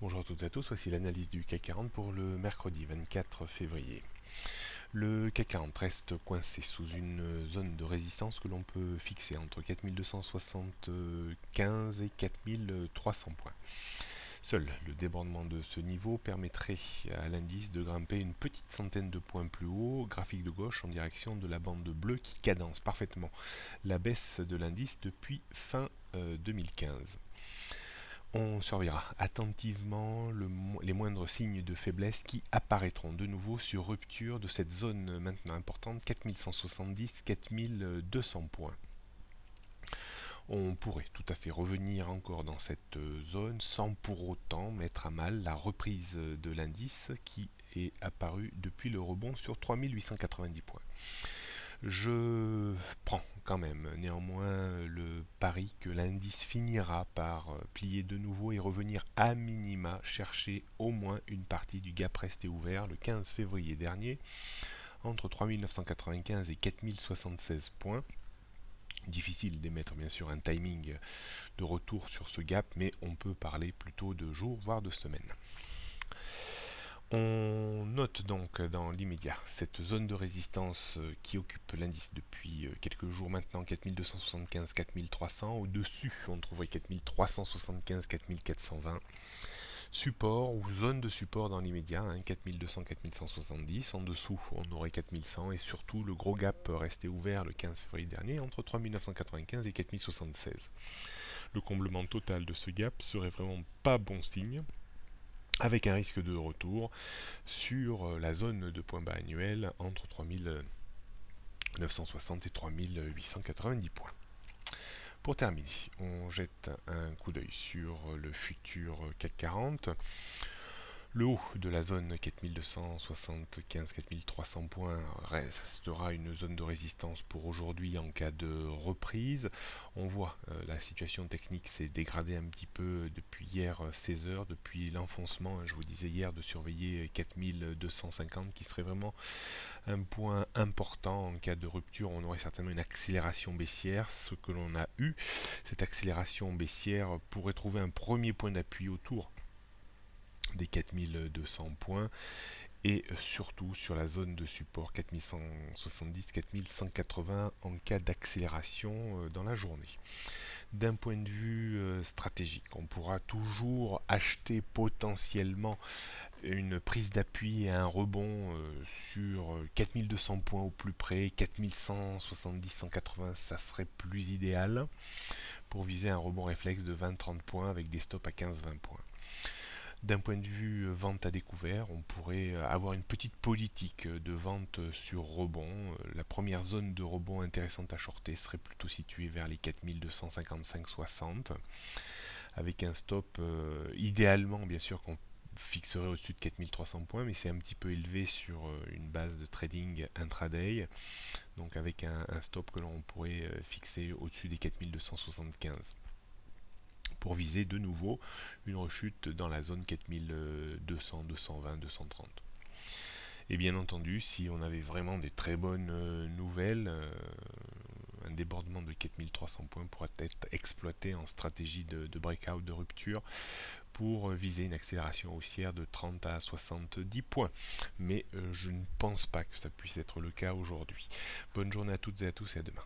Bonjour à toutes et à tous, voici l'analyse du CAC 40 pour le mercredi 24 février. Le CAC 40 reste coincé sous une zone de résistance que l'on peut fixer entre 4275 et 4300 points. Seul le débordement de ce niveau permettrait à l'indice de grimper une petite centaine de points plus haut, graphique de gauche en direction de la bande bleue qui cadence parfaitement la baisse de l'indice depuis fin 2015. On surveillera attentivement les moindres signes de faiblesse qui apparaîtront de nouveau sur rupture de cette zone maintenant importante, 4170-4200 points. On pourrait tout à fait revenir encore dans cette zone sans pour autant mettre à mal la reprise de l'indice qui est apparue depuis le rebond sur 3890 points. Je prends quand même néanmoins le pari que l'indice finira par plier de nouveau et revenir à minima chercher au moins une partie du gap resté ouvert le 15 février dernier entre 3995 et 4076 points. Difficile d'émettre bien sûr un timing de retour sur ce gap, mais on peut parler plutôt de jours voire de semaines. On note donc dans l'immédiat cette zone de résistance qui occupe l'indice depuis quelques jours maintenant, 4275-4300. Au-dessus, on trouverait 4375-4420. Support ou zone de support dans l'immédiat, 4200-4170. En dessous, on aurait 4100 et surtout le gros gap resté ouvert le 15 février dernier entre 3995 et 4076. Le comblement total de ce gap serait vraiment pas bon signe, avec un risque de retour sur la zone de point bas annuel entre 3960 et 3890 points. Pour terminer, on jette un coup d'œil sur le futur CAC 40. Le haut de la zone 4275-4300 points restera une zone de résistance pour aujourd'hui en cas de reprise. On voit la situation technique s'est dégradée un petit peu depuis hier 16 heures, depuis l'enfoncement. Je vous disais hier de surveiller 4250 qui serait vraiment un point important en cas de rupture. On aurait certainement une accélération baissière. Ce que l'on a eu, cette accélération baissière pourrait trouver un premier point d'appui autour des 4200 points et surtout sur la zone de support 4170-4180 en cas d'accélération dans la journée. D'un point de vue stratégique, on pourra toujours acheter potentiellement une prise d'appui et un rebond sur 4200 points au plus près, 4170-180, ça serait plus idéal pour viser un rebond réflexe de 20-30 points avec des stops à 15-20 points. D'un point de vue vente à découvert, on pourrait avoir une petite politique de vente sur rebond. La première zone de rebond intéressante à shorter serait plutôt située vers les 4255-60, avec un stop idéalement bien sûr qu'on fixerait au-dessus de 4300 points, mais c'est un petit peu élevé sur une base de trading intraday, donc avec un stop que l'on pourrait fixer au-dessus des 4275 pour viser de nouveau une rechute dans la zone 4200, 220, 230. Et bien entendu, si on avait vraiment des très bonnes nouvelles, un débordement de 4300 points pourrait être exploité en stratégie de breakout, de rupture, pour viser une accélération haussière de 30 à 70 points. Mais je ne pense pas que ça puisse être le cas aujourd'hui. Bonne journée à toutes et à tous et à demain.